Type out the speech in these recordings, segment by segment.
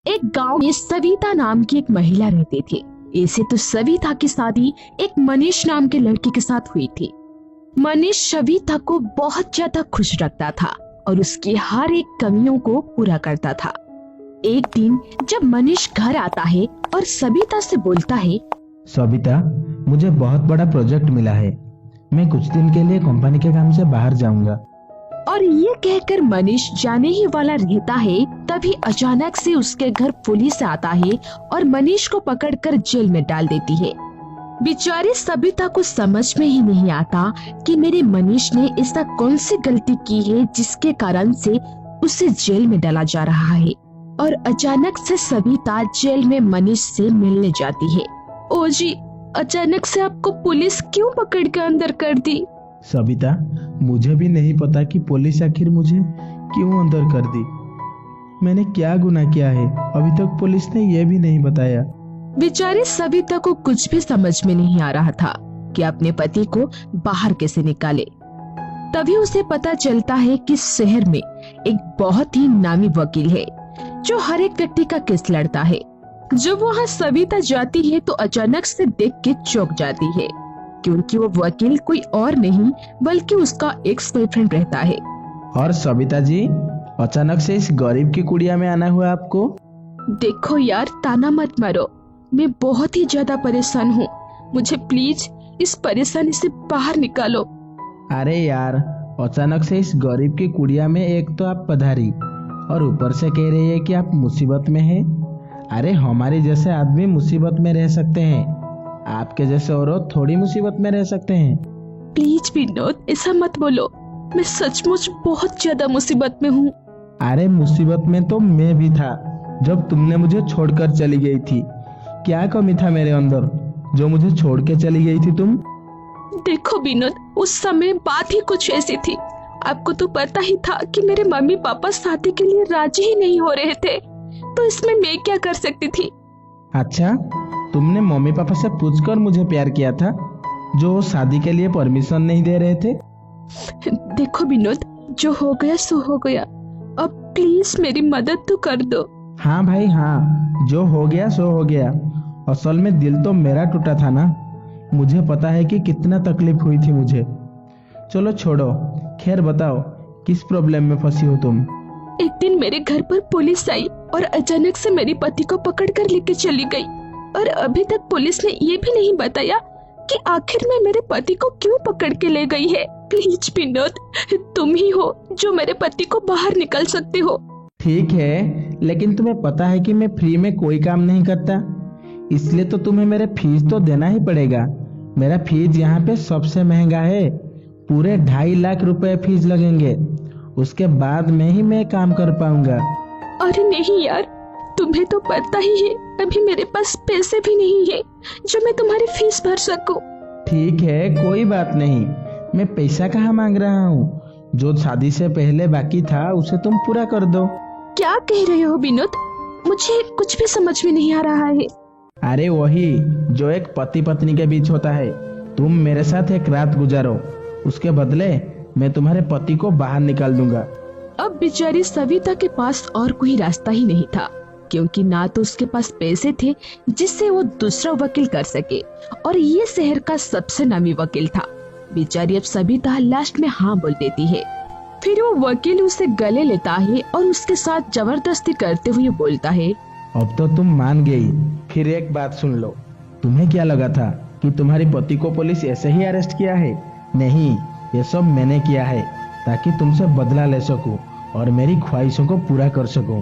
एक गांव में सविता नाम की एक महिला रहती थी। ऐसे तो सविता की शादी एक मनीष नाम के लड़के के साथ हुई थी। मनीष सविता को बहुत ज्यादा खुश रखता था और उसकी हर एक कमियों को पूरा करता था। एक दिन जब मनीष घर आता है और सविता से बोलता है, सविता, मुझे बहुत बड़ा प्रोजेक्ट मिला है। मैं कुछ दिन के लिए कंपनी के काम से बाहर जाऊंगा। और ये कहकर मनीष जाने ही वाला रहता है, तभी अचानक से उसके घर पुलिस आता है और मनीष को पकड़कर जेल में डाल देती है। बेचारी सविता को समझ में ही नहीं आता कि मेरे मनीष ने ऐसा कौन सी गलती की है जिसके कारण से उसे जेल में डाला जा रहा है। और अचानक से सविता जेल में मनीष से मिलने जाती है। ओ जी, अचानक से आपको पुलिस क्यों पकड़ के अंदर कर दी? सविता, मुझे भी नहीं पता कि पुलिस आखिर मुझे क्यों अंदर कर दी। मैंने क्या गुनाह किया है, अभी तक पुलिस ने ये भी नहीं बताया। बेचारी सविता को कुछ भी समझ में नहीं आ रहा था कि अपने पति को बाहर कैसे निकाले। तभी उसे पता चलता है कि शहर में एक बहुत ही नामी वकील है जो हर एक व्यक्ति का केस लड़ता है। जब वहाँ सविता जाती है तो अचानक से देख के चौंक जाती है, क्योंकि वो वकील कोई और नहीं बल्कि उसका एक्स बॉयफ्रेंड रहता है। और सविता जी, अचानक से इस गरीब की कुड़िया में आना हुआ आपको? देखो यार, ताना मत मारो, मैं बहुत ही ज्यादा परेशान हूँ। मुझे प्लीज इस परेशानी से बाहर निकालो। अरे यार, अचानक से इस गरीब की कुड़िया में एक तो आप पधारी और ऊपर से कह रही है कि आप मुसीबत में हैं। अरे हमारे जैसे आदमी मुसीबत में रह सकते हैं, आपके जैसे औरत थोड़ी मुसीबत में रह सकते हैं। प्लीज विनोद, ऐसा मत बोलो, मैं सचमुच बहुत ज्यादा मुसीबत में हूँ। अरे मुसीबत में तो मैं भी था जब तुमने मुझे छोड़कर चली गई थी। क्या कमी था मेरे अंदर जो मुझे छोड़ के चली गई थी तुम? देखो विनोद, उस समय बात ही कुछ ऐसी थी। आपको तो पता ही था कि मेरे मम्मी पापा शादी के लिए राजी ही नहीं हो रहे थे, तो इसमें मैं क्या कर सकती थी? अच्छा, तुमने मम्मी पापा से पूछकर मुझे प्यार किया था जो शादी के लिए परमिशन नहीं दे रहे थे? देखो विनोद, जो हो गया सो हो गया, अब प्लीज मेरी मदद तो कर दो। हाँ भाई हाँ, जो हो गया सो हो गया। असल में दिल तो मेरा टूटा था ना। मुझे पता है कि कितना तकलीफ हुई थी मुझे। चलो छोड़ो, खैर बताओ किस प्रॉब्लम में फंसी हो तुम? एक दिन मेरे घर पर पुलिस आई और अचानक से मेरे पति को पकड़कर लेके चली गई। और अभी तक पुलिस ने ये भी नहीं बताया कि आखिर में मेरे पति को क्यों पकड़ के ले गई है। प्लीज विनोद, तुम ही हो जो मेरे पति को बाहर निकाल सकते हो। ठीक है, लेकिन तुम्हें पता है कि मैं फ्री में कोई काम नहीं करता, इसलिए तो तुम्हें मेरे फीस तो देना ही पड़ेगा। मेरा फीस यहाँ पे सबसे महंगा है, पूरे 2.5 लाख रुपए फीस लगेंगे। उसके बाद में ही मैं काम कर पाऊंगा। अरे नहीं यार, तुम्हें तो पता ही है अभी मेरे पास पैसे भी नहीं है जो मैं तुम्हारी फीस भर सकूं। ठीक है, कोई बात नहीं, मैं पैसा कहाँ मांग रहा हूँ। जो शादी से पहले बाकी था उसे तुम पूरा कर दो। क्या कह रहे हो विनोद? मुझे कुछ भी समझ में नहीं आ रहा है। अरे वही जो एक पति पत्नी के बीच होता है। तुम मेरे साथ एक रात गुजारो, उसके बदले मैं तुम्हारे पति को बाहर निकाल दूंगा। अब बेचारी सविता के पास और कोई रास्ता ही नहीं था, क्योंकि ना तो उसके पास पैसे थे जिससे वो दूसरा वकील कर सके, और ये शहर का सबसे नामी वकील था। बेचारी अब सविता लास्ट में हाँ बोल देती है। फिर वो वकील उसे गले लेता है और उसके साथ जबरदस्ती करते हुए बोलता है, अब तो तुम मान गई। फिर एक बात सुन लो, तुम्हें क्या लगा था कि तुम्हारे पति को पुलिस ऐसे ही अरेस्ट किया है? नहीं, ये सब मैंने किया है ताकि तुमसे बदला ले सकूं और मेरी ख्वाहिशों को पूरा कर सकूं।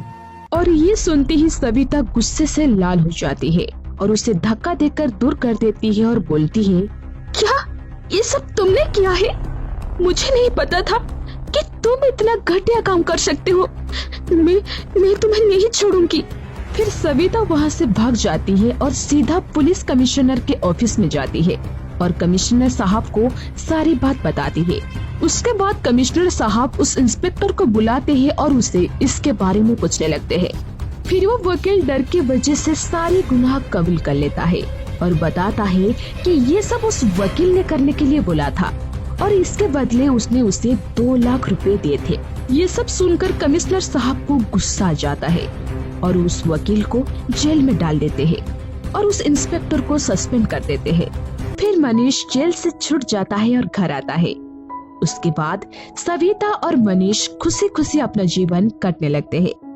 और ये सुनते ही सविता गुस्से से लाल हो जाती है और उसे धक्का देकर दूर कर देती है और बोलती है, क्या ये सब तुमने किया है? मुझे नहीं पता था कि तुम इतना घटिया काम कर सकते हो। मैं तुम्हें नहीं छोड़ूंगी। फिर सविता वहाँ से भाग जाती है और सीधा पुलिस कमिश्नर के ऑफिस में जाती है और कमिश्नर साहब को सारी बात बताती है। उसके बाद कमिश्नर साहब उस इंस्पेक्टर को बुलाते हैं और उसे इसके बारे में पूछने लगते हैं। फिर वो वकील डर के वजह से सारे गुनाह कबूल कर लेता है और बताता है कि ये सब उस वकील ने करने के लिए बोला था और इसके बदले उसने उसे 2 लाख रुपए दिए थे। ये सब सुनकर कमिश्नर साहब को गुस्सा आ जाता है और उस वकील को जेल में डाल देते हैं और उस इंस्पेक्टर को सस्पेंड कर देते हैं। फिर मनीष जेल से छूट जाता है और घर आता है। उसके बाद सविता और मनीष खुशी खुशी अपना जीवन कटने लगते हैं।